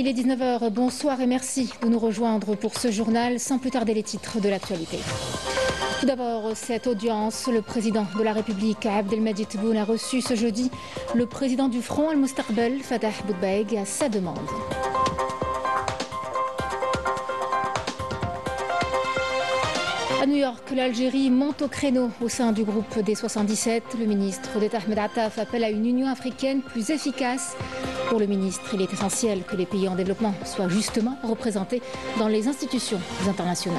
Il est 19 h, bonsoir et merci de nous rejoindre pour ce journal. Sans plus tarder les titres de l'actualité. Tout d'abord, cette audience, le président de la République, Abdelmadjid Tebboune, a reçu ce jeudi le président du Front Al-Mustaqbel, Fatah Boudbeg, à sa demande. À New York, l'Algérie monte au créneau au sein du groupe des 77. Le ministre d'État Ahmed Attaf appelle à une Union africaine plus efficace. Pour le ministre, il est essentiel que les pays en développement soient justement représentés dans les institutions internationales.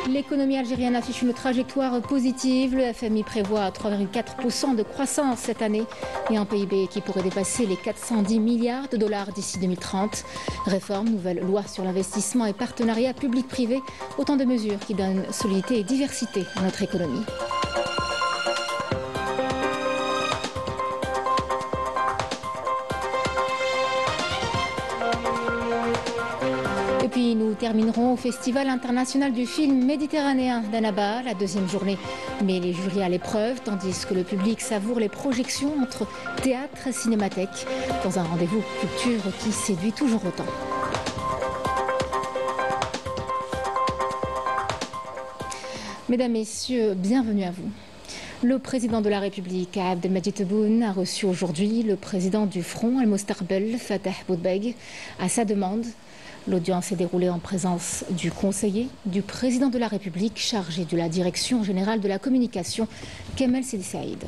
L'économie algérienne affiche une trajectoire positive. Le FMI prévoit 3,4% de croissance cette année et un PIB qui pourrait dépasser les 410 milliards de dollars d'ici 2030. Réforme, nouvelle loi sur l'investissement et partenariat public-privé, autant de mesures qui donnent solidité et diversité à notre économie. Et puis nous terminerons au Festival international du film méditerranéen d'Annaba, la deuxième journée met les jurys à l'épreuve, tandis que le public savoure les projections entre théâtre et cinémathèque, dans un rendez-vous culture qui séduit toujours autant. Mesdames, Messieurs, bienvenue à vous. Le président de la République, Abdelmadjid Tebboune, a reçu aujourd'hui le président du Front Al-Mustaqbel, Fatah Boudbeg, à sa demande. L'audience s'est déroulée en présence du conseiller du président de la République chargé de la direction générale de la communication, Kamel Sidi Saïd.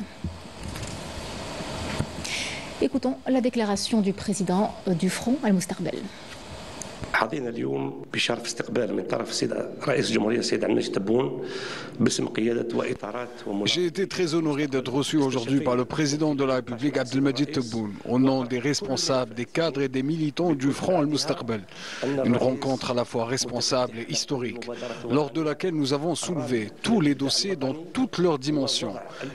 Écoutons la déclaration du président du Front Al-Mustaqbel. حظينا اليوم بشرف استقبال من طرف السيد رئيس الجمهورية السيد عبد المجيد تبون باسم قيادة وإطارات. J'ai été très honoré d'être reçu aujourd'hui par le président de la République Abdelmadjid Tebboune au nom des responsables, des cadres et des militants du Front Al-Mustaqbel. Une rencontre à la fois responsable et historique, lors de laquelle nous avons soulevé tous les dossiers dans toutes leurs dimensions.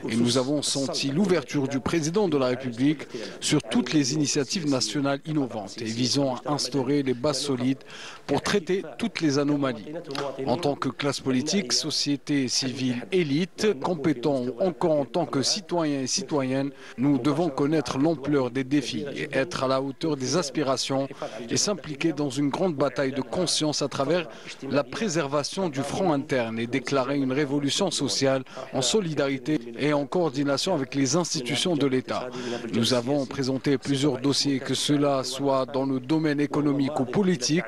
Et nous avons senti l'ouverture du président de la République sur toutes les initiatives nationales innovantes et visant à instaurer les bases solides pour traiter toutes les anomalies. En tant que classe politique, société civile, élite, compétents ou encore en tant que citoyens et citoyennes, nous devons connaître l'ampleur des défis et être à la hauteur des aspirations et s'impliquer dans une grande bataille de conscience à travers la préservation du front interne et déclarer une révolution sociale en solidarité et en coordination avec les institutions de l'État. Nous avons présenté plusieurs dossiers, que cela soit dans le domaine économique ou politique.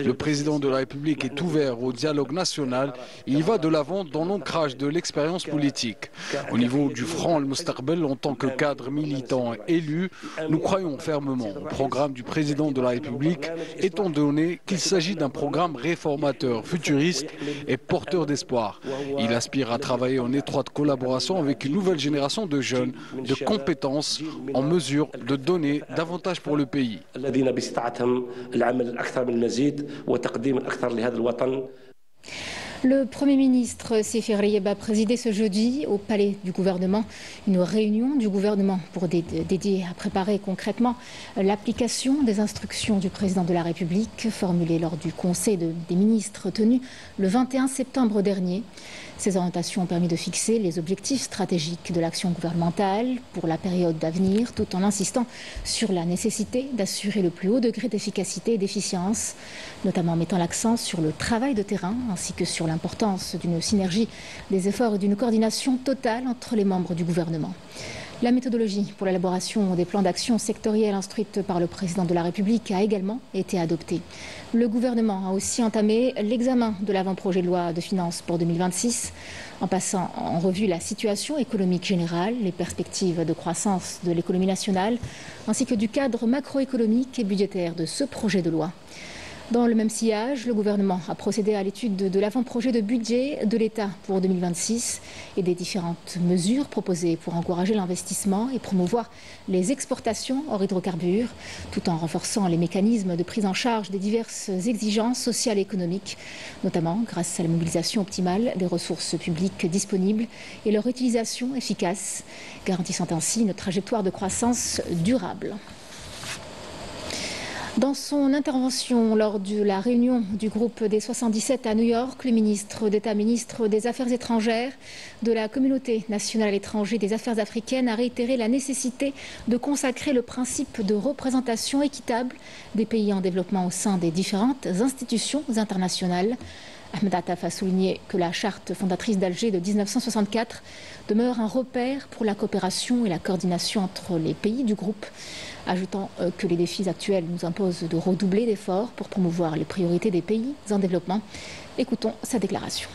Le président de la République est ouvert au dialogue national et il va de l'avant dans l'ancrage de l'expérience politique. Au niveau du Front Al-Mustaqbel, en tant que cadre militant élu, nous croyons fermement au programme du président de la République, étant donné qu'il s'agit d'un programme réformateur, futuriste et porteur d'espoir. Il aspire à travailler en étroite collaboration avec une nouvelle génération de jeunes, de compétences, en mesure de donner davantage pour le pays. Le Premier ministre Seif Riyeb a présidé ce jeudi au palais du gouvernement une réunion du gouvernement pour dédiée à préparer concrètement l'application des instructions du président de la République formulées lors du Conseil des ministres tenu le 21 septembre dernier. Ces orientations ont permis de fixer les objectifs stratégiques de l'action gouvernementale pour la période à venir, tout en insistant sur la nécessité d'assurer le plus haut degré d'efficacité et d'efficience, notamment en mettant l'accent sur le travail de terrain ainsi que sur l'importance d'une synergie des efforts et d'une coordination totale entre les membres du gouvernement. La méthodologie pour l'élaboration des plans d'action sectoriels instruite par le président de la République a également été adoptée. Le gouvernement a aussi entamé l'examen de l'avant-projet de loi de finances pour 2026, en passant en revue la situation économique générale, les perspectives de croissance de l'économie nationale, ainsi que du cadre macroéconomique et budgétaire de ce projet de loi. Dans le même sillage, le gouvernement a procédé à l'étude de l'avant-projet de budget de l'État pour 2026 et des différentes mesures proposées pour encourager l'investissement et promouvoir les exportations hors hydrocarbures, tout en renforçant les mécanismes de prise en charge des diverses exigences sociales et économiques, notamment grâce à la mobilisation optimale des ressources publiques disponibles et leur utilisation efficace, garantissant ainsi une trajectoire de croissance durable. Dans son intervention lors de la réunion du groupe des 77 à New York, le ministre d'État, ministre des Affaires étrangères de la Communauté nationale à l'étranger des affaires africaines a réitéré la nécessité de consacrer le principe de représentation équitable des pays en développement au sein des différentes institutions internationales. Ahmed Attaf a souligné que la charte fondatrice d'Alger de 1964 demeure un repère pour la coopération et la coordination entre les pays du groupe, ajoutant que les défis actuels nous imposent de redoubler d'efforts pour promouvoir les priorités des pays en développement. Écoutons sa déclaration.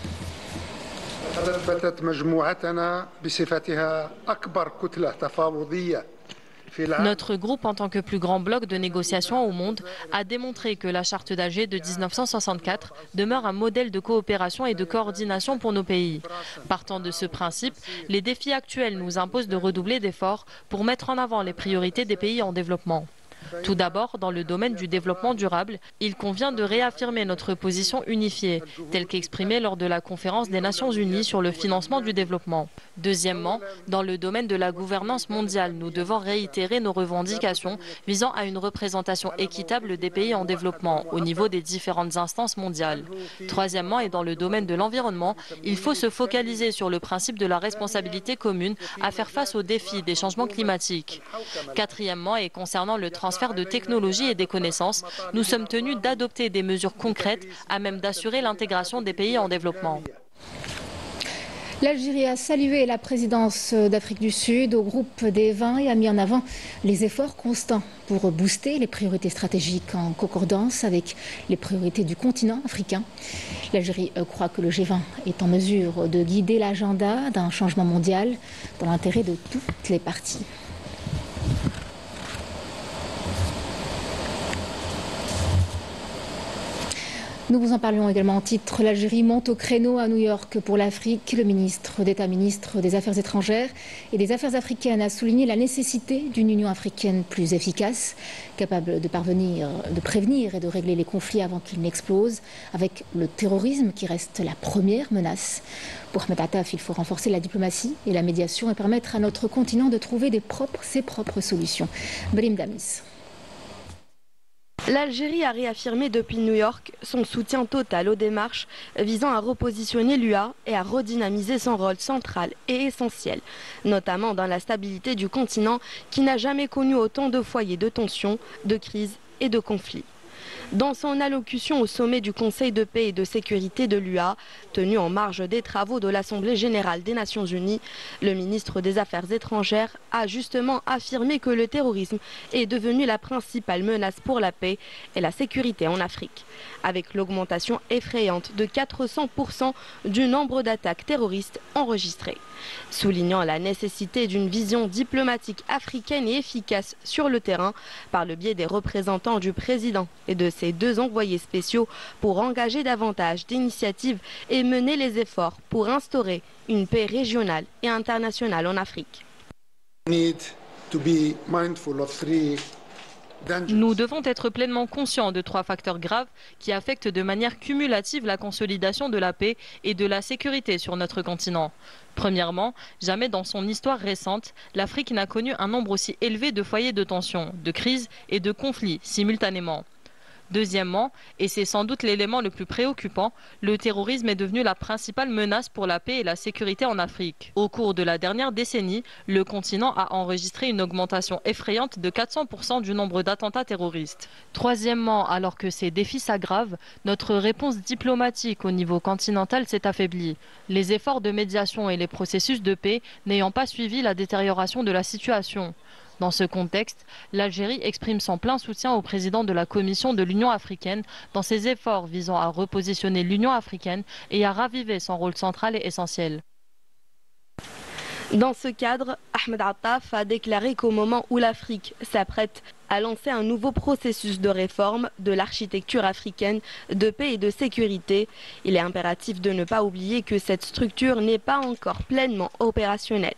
Notre groupe, en tant que plus grand bloc de négociation au monde, a démontré que la charte d'Alger de 1964 demeure un modèle de coopération et de coordination pour nos pays. Partant de ce principe, les défis actuels nous imposent de redoubler d'efforts pour mettre en avant les priorités des pays en développement. Tout d'abord, dans le domaine du développement durable, il convient de réaffirmer notre position unifiée, telle qu'exprimée lors de la conférence des Nations Unies sur le financement du développement. Deuxièmement, dans le domaine de la gouvernance mondiale, nous devons réitérer nos revendications visant à une représentation équitable des pays en développement au niveau des différentes instances mondiales. Troisièmement, et dans le domaine de l'environnement, il faut se focaliser sur le principe de la responsabilité commune à faire face aux défis des changements climatiques. Quatrièmement, et concernant le transfert de technologies et des connaissances, nous sommes tenus d'adopter des mesures concrètes à même d'assurer l'intégration des pays en développement. L'Algérie a salué la présidence d'Afrique du Sud au groupe des 20 et a mis en avant les efforts constants pour booster les priorités stratégiques en concordance avec les priorités du continent africain. L'Algérie croit que le G20 est en mesure de guider l'agenda d'un changement mondial dans l'intérêt de toutes les parties. Nous vous en parlions également en titre. L'Algérie monte au créneau à New York pour l'Afrique. Le ministre d'État, ministre des Affaires étrangères et des Affaires africaines a souligné la nécessité d'une Union africaine plus efficace, capable de prévenir et de régler les conflits avant qu'ils n'explosent, avec le terrorisme qui reste la première menace. Pour Ahmed Attaf, il faut renforcer la diplomatie et la médiation et permettre à notre continent de trouver ses propres solutions. Brim Damis. L'Algérie a réaffirmé depuis New York son soutien total aux démarches visant à repositionner l'UA et à redynamiser son rôle central et essentiel, notamment dans la stabilité du continent qui n'a jamais connu autant de foyers de tensions, de crises et de conflits. Dans son allocution au sommet du Conseil de paix et de sécurité de l'UA, tenu en marge des travaux de l'Assemblée générale des Nations unies, le ministre des Affaires étrangères a justement affirmé que le terrorisme est devenu la principale menace pour la paix et la sécurité en Afrique, avec l'augmentation effrayante de 400% du nombre d'attaques terroristes enregistrées. Soulignant la nécessité d'une vision diplomatique africaine et efficace sur le terrain par le biais des représentants du président et de ses 2 envoyés spéciaux pour engager davantage d'initiatives et mener les efforts pour instaurer une paix régionale et internationale en Afrique. Nous devons être pleinement conscients de 3 facteurs graves qui affectent de manière cumulative la consolidation de la paix et de la sécurité sur notre continent. Premièrement, jamais dans son histoire récente, l'Afrique n'a connu un nombre aussi élevé de foyers de tension, de crises et de conflits simultanément. Deuxièmement, et c'est sans doute l'élément le plus préoccupant, le terrorisme est devenu la principale menace pour la paix et la sécurité en Afrique. Au cours de la dernière décennie, le continent a enregistré une augmentation effrayante de 400% du nombre d'attentats terroristes. Troisièmement, alors que ces défis s'aggravent, notre réponse diplomatique au niveau continental s'est affaiblie. Les efforts de médiation et les processus de paix n'ayant pas suivi la détérioration de la situation. Dans ce contexte, l'Algérie exprime son plein soutien au président de la Commission de l'Union africaine dans ses efforts visant à repositionner l'Union africaine et à raviver son rôle central et essentiel. Dans ce cadre, Ahmed Attaf a déclaré qu'au moment où l'Afrique s'apprête à lancer un nouveau processus de réforme de l'architecture africaine de paix et de sécurité, il est impératif de ne pas oublier que cette structure n'est pas encore pleinement opérationnelle.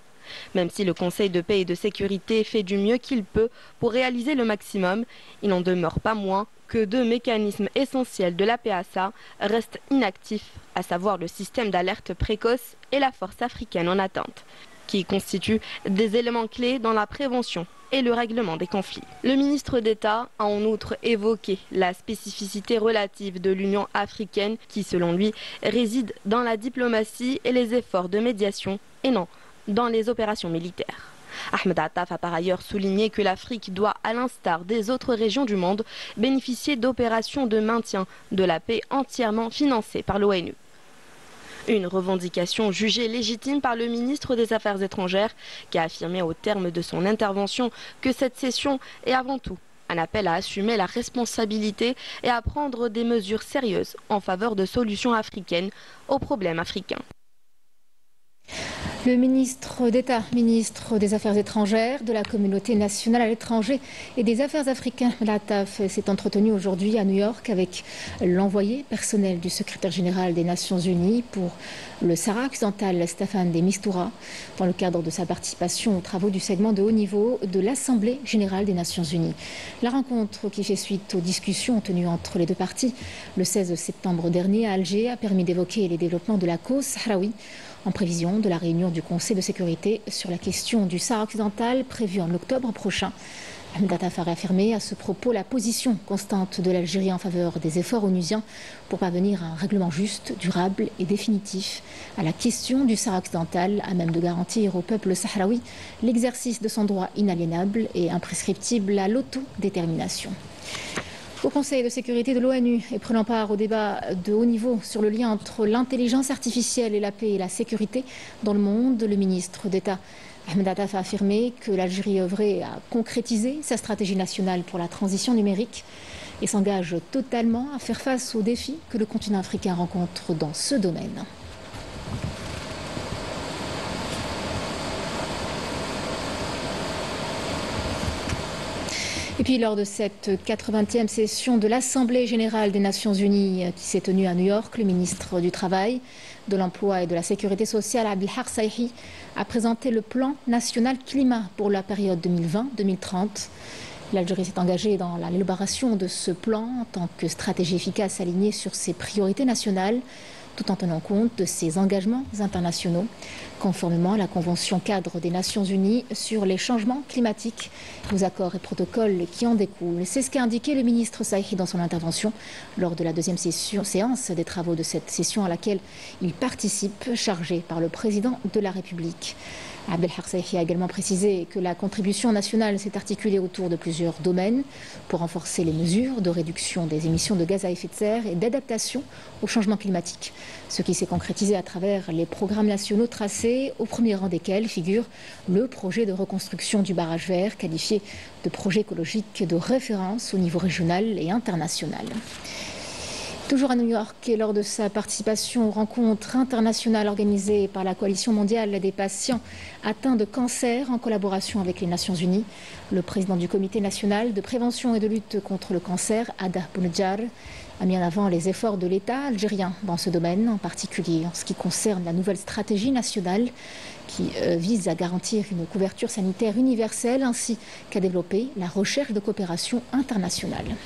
Même si le Conseil de paix et de sécurité fait du mieux qu'il peut pour réaliser le maximum, il n'en demeure pas moins que 2 mécanismes essentiels de la PASA restent inactifs, à savoir le système d'alerte précoce et la force africaine en attente. qui constituent des éléments clés dans la prévention et le règlement des conflits. Le ministre d'État a en outre évoqué la spécificité relative de l'Union africaine qui, selon lui, réside dans la diplomatie et les efforts de médiation et non dans les opérations militaires. Ahmed Attaf a par ailleurs souligné que l'Afrique doit, à l'instar des autres régions du monde, bénéficier d'opérations de maintien de la paix entièrement financées par l'ONU. Une revendication jugée légitime par le ministre des Affaires étrangères qui a affirmé au terme de son intervention que cette session est avant tout un appel à assumer la responsabilité et à prendre des mesures sérieuses en faveur de solutions africaines aux problèmes africains. Le ministre d'État, ministre des Affaires étrangères, de la communauté nationale à l'étranger et des Affaires africaines, Attaf, s'est entretenu aujourd'hui à New York avec l'envoyé personnel du secrétaire général des Nations Unies pour le Sahara occidental, Staffan de Mistura, dans le cadre de sa participation aux travaux du segment de haut niveau de l'Assemblée générale des Nations Unies. La rencontre, qui fait suite aux discussions tenues entre les deux parties le 16 septembre dernier à Alger, a permis d'évoquer les développements de la cause sahraoui en prévision de la réunion du Conseil de sécurité sur la question du Sahara occidental prévue en octobre prochain. Ahmed Attaf a réaffirmé à ce propos la position constante de l'Algérie en faveur des efforts onusiens pour parvenir à un règlement juste, durable et définitif à la question du Sahara occidental, à même de garantir au peuple sahraoui l'exercice de son droit inaliénable et imprescriptible à l'autodétermination. Au Conseil de sécurité de l'ONU et prenant part au débat de haut niveau sur le lien entre l'intelligence artificielle et la paix et la sécurité dans le monde, le ministre d'État Ahmed Attaf a affirmé que l'Algérie œuvrait à concrétiser sa stratégie nationale pour la transition numérique et s'engage totalement à faire face aux défis que le continent africain rencontre dans ce domaine. Et puis lors de cette 80e session de l'Assemblée générale des Nations Unies qui s'est tenue à New York, le ministre du Travail, de l'Emploi et de la Sécurité sociale, Abdelhak Saihi, a présenté le plan national climat pour la période 2020-2030. L'Algérie s'est engagée dans l'élaboration de ce plan en tant que stratégie efficace alignée sur ses priorités nationales, tout en tenant compte de ses engagements internationaux, conformément à la Convention cadre des Nations Unies sur les changements climatiques, aux accords et protocoles qui en découlent. C'est ce qu'a indiqué le ministre Saihi dans son intervention lors de la deuxième séance des travaux de cette session à laquelle il participe, chargé par le président de la République. Abdelhak Saihi a également précisé que la contribution nationale s'est articulée autour de plusieurs domaines pour renforcer les mesures de réduction des émissions de gaz à effet de serre et d'adaptation au changement climatique, ce qui s'est concrétisé à travers les programmes nationaux tracés, au premier rang desquels figure le projet de reconstruction du barrage vert, qualifié de projet écologique de référence au niveau régional et international. Toujours à New York, et lors de sa participation aux rencontres internationales organisées par la Coalition mondiale des patients atteints de cancer en collaboration avec les Nations Unies, le président du Comité national de prévention et de lutte contre le cancer, Ada Bounedjah, a mis en avant les efforts de l'État algérien dans ce domaine, en particulier en ce qui concerne la nouvelle stratégie nationale qui vise à garantir une couverture sanitaire universelle ainsi qu'à développer la recherche de coopération internationale.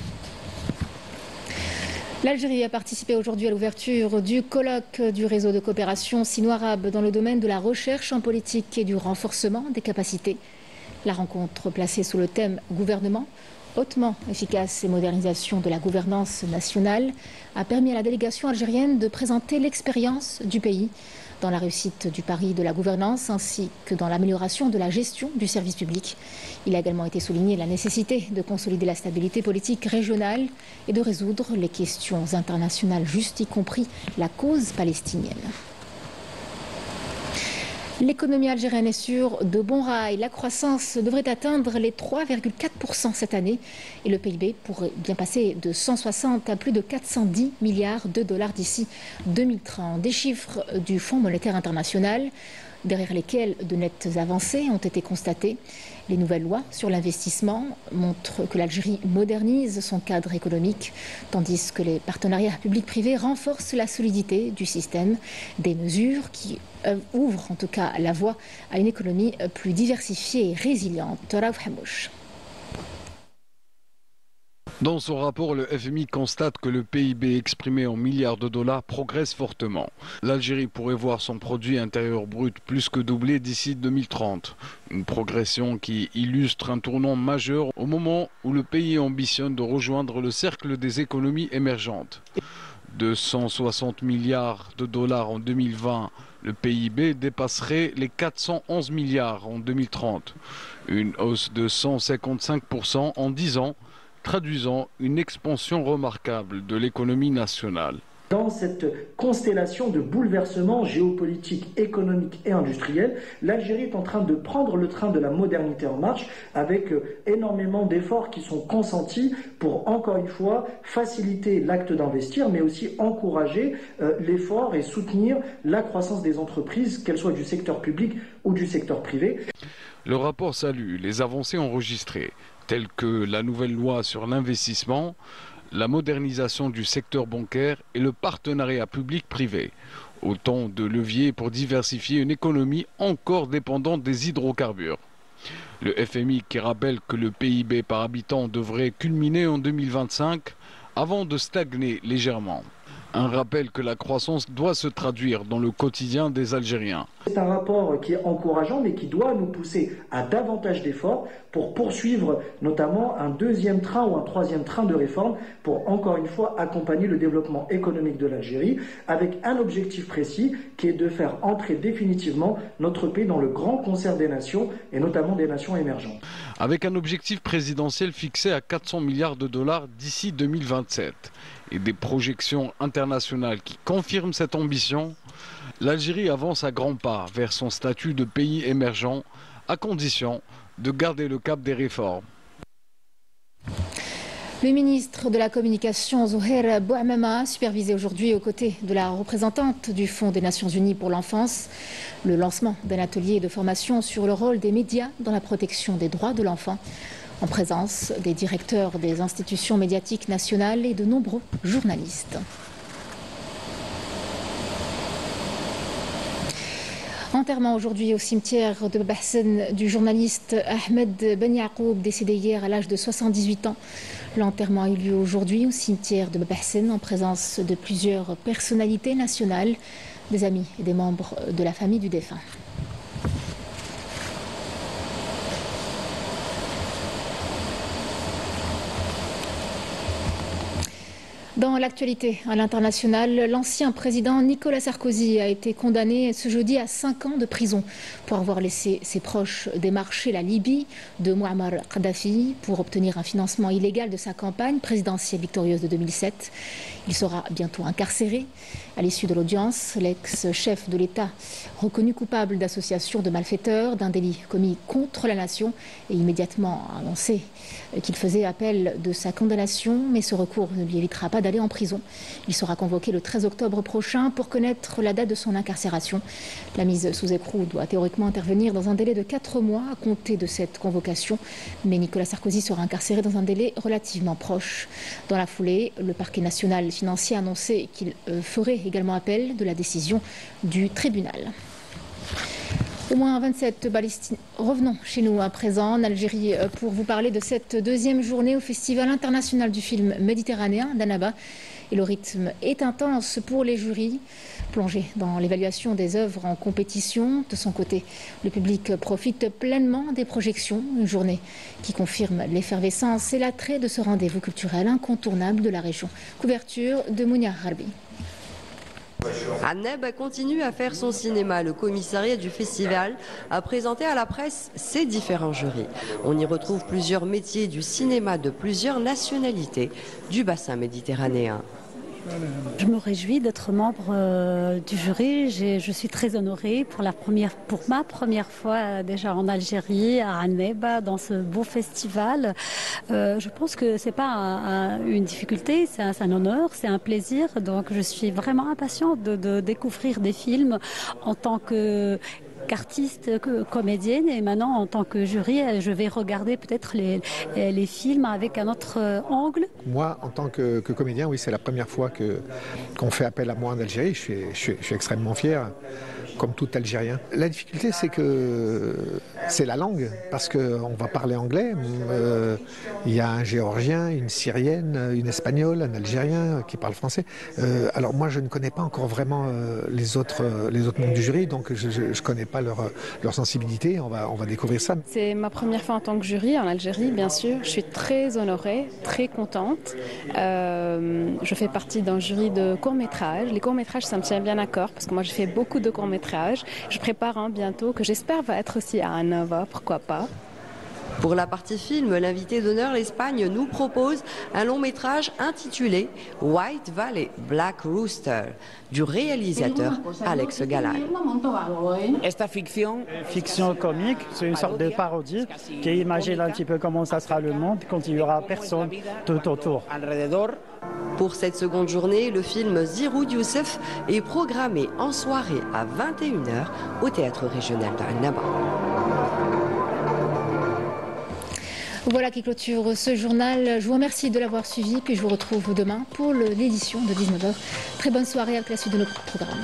L'Algérie a participé aujourd'hui à l'ouverture du colloque du réseau de coopération sino-arabe dans le domaine de la recherche en politique et du renforcement des capacités. La rencontre, placée sous le thème « Gouvernement, hautement efficace et modernisation de la gouvernance nationale », a permis à la délégation algérienne de présenter l'expérience du pays dans la réussite du pari de la gouvernance ainsi que dans l'amélioration de la gestion du service public. Il a également été souligné la nécessité de consolider la stabilité politique régionale et de résoudre les questions internationales justes, y compris la cause palestinienne. L'économie algérienne est sur de bons rails. La croissance devrait atteindre les 3,4% cette année et le PIB pourrait bien passer de 160 à plus de 410 milliards de dollars d'ici 2030. Des chiffres du Fonds monétaire international, derrière lesquels de nettes avancées ont été constatées. Les nouvelles lois sur l'investissement montrent que l'Algérie modernise son cadre économique, tandis que les partenariats publics-privés renforcent la solidité du système. Des mesures qui ouvrent en tout cas la voie à une économie plus diversifiée et résiliente. Raouf Hamouch. Dans son rapport, le FMI constate que le PIB exprimé en milliards de dollars progresse fortement. L'Algérie pourrait voir son produit intérieur brut plus que doubler d'ici 2030. Une progression qui illustre un tournant majeur au moment où le pays ambitionne de rejoindre le cercle des économies émergentes. De 160 milliards de dollars en 2020, le PIB dépasserait les 411 milliards en 2030. Une hausse de 155% en 10 ans, traduisant une expansion remarquable de l'économie nationale. Dans cette constellation de bouleversements géopolitiques, économiques et industriels, l'Algérie est en train de prendre le train de la modernité en marche avec énormément d'efforts qui sont consentis pour, encore une fois, faciliter l'acte d'investir, mais aussi encourager l'effort et soutenir la croissance des entreprises, qu'elles soient du secteur public ou du secteur privé. Le rapport salue les avancées enregistrées, telles que la nouvelle loi sur l'investissement, la modernisation du secteur bancaire et le partenariat public-privé. Autant de leviers pour diversifier une économie encore dépendante des hydrocarbures. Le FMI qui rappelle que le PIB par habitant devrait culminer en 2025 avant de stagner légèrement. Un rappel que la croissance doit se traduire dans le quotidien des Algériens. C'est un rapport qui est encourageant, mais qui doit nous pousser à davantage d'efforts pour poursuivre notamment un deuxième train ou un troisième train de réforme pour, encore une fois, accompagner le développement économique de l'Algérie avec un objectif précis qui est de faire entrer définitivement notre pays dans le grand concert des nations et notamment des nations émergentes. Avec un objectif présidentiel fixé à 400 milliards de dollars d'ici 2027 et des projections internationales qui confirment cette ambition, l'Algérie avance à grands pas vers son statut de pays émergent à condition de garder le cap des réformes. Le ministre de la Communication, Zouhair Bouamama, supervisé aujourd'hui aux côtés de la représentante du Fonds des Nations Unies pour l'enfance, le lancement d'un atelier de formation sur le rôle des médias dans la protection des droits de l'enfant, en présence des directeurs des institutions médiatiques nationales et de nombreux journalistes. Enterrement aujourd'hui au cimetière de Baba Hassen du journaliste Ahmed Ben Yacoub, décédé hier à l'âge de 78 ans. L'enterrement a eu lieu aujourd'hui au cimetière de Baba Hassen en présence de plusieurs personnalités nationales, des amis et des membres de la famille du défunt. Dans l'actualité à l'international, l'ancien président Nicolas Sarkozy a été condamné ce jeudi à 5 ans de prison pour avoir laissé ses proches démarcher la Libye de Muammar Kadhafi pour obtenir un financement illégal de sa campagne présidentielle victorieuse de 2007. Il sera bientôt incarcéré. À l'issue de l'audience, l'ex-chef de l'État, reconnu coupable d'association de malfaiteurs, d'un délit commis contre la nation, et immédiatement annoncé qu'il faisait appel de sa condamnation, mais ce recours ne lui évitera pas d'aller en prison. Il sera convoqué le 13 octobre prochain pour connaître la date de son incarcération. La mise sous écrou doit théoriquement intervenir dans un délai de 4 mois à compter de cette convocation, mais Nicolas Sarkozy sera incarcéré dans un délai relativement proche. Dans la foulée, le parquet national financier a annoncé qu'il ferait également appel de la décision du tribunal. Au moins 27 Palestiniens. Revenons chez nous à présent en Algérie pour vous parler de cette deuxième journée au Festival international du film méditerranéen d'Annaba. Et le rythme est intense pour les jurys, plongés dans l'évaluation des œuvres en compétition. De son côté, le public profite pleinement des projections. Une journée qui confirme l'effervescence et l'attrait de ce rendez-vous culturel incontournable de la région. Couverture de Mounia Harbi. Annaba continue à faire son cinéma. Le commissariat du festival a présenté à la presse ses différents jurys. On y retrouve plusieurs métiers du cinéma de plusieurs nationalités du bassin méditerranéen. Je me réjouis d'être membre du jury. Je suis très honorée pour ma première fois déjà en Algérie, à Annaba, dans ce beau festival. Je pense que c'est pas une difficulté, c'est un honneur, c'est un plaisir. Donc je suis vraiment impatiente de découvrir des films en tant que qu'artiste, comédienne, et maintenant en tant que jury, je vais regarder peut-être les films avec un autre angle. Moi, en tant que comédien, oui, c'est la première fois qu'on fait appel à moi en Algérie. Je suis extrêmement fier, comme tout Algérien. La difficulté, c'est que c'est la langue, parce qu'on va parler anglais. Il y a un Géorgien, une Syrienne, une Espagnole, un Algérien qui parle français. Alors moi, je ne connais pas encore vraiment les autres membres du jury, donc je ne connais pas leur sensibilité. On va découvrir ça. C'est ma première fois en tant que jury en Algérie, bien sûr. Je suis très honorée, très contente. Je fais partie d'un jury de courts-métrages. Les courts-métrages, ça me tient bien à cœur, parce que moi, j'ai fait beaucoup de courts-métrages. Je prépare un bientôt, que j'espère va être aussi à Annova, pourquoi pas. Pour la partie film, l'invité d'honneur, l'Espagne, nous propose un long métrage intitulé White Valley, Black Rooster, du réalisateur Alex Galán. Fiction comique, c'est une sorte de parodie qui imagine un petit peu comment ça sera le monde quand il n'y aura personne tout autour. Pour cette seconde journée, le film Ziroud Youssef est programmé en soirée à 21h au Théâtre régional d'Annaba. Voilà qui clôture ce journal. Je vous remercie de l'avoir suivi, puis je vous retrouve demain pour l'édition de 19h. Très bonne soirée avec la suite de nos programmes.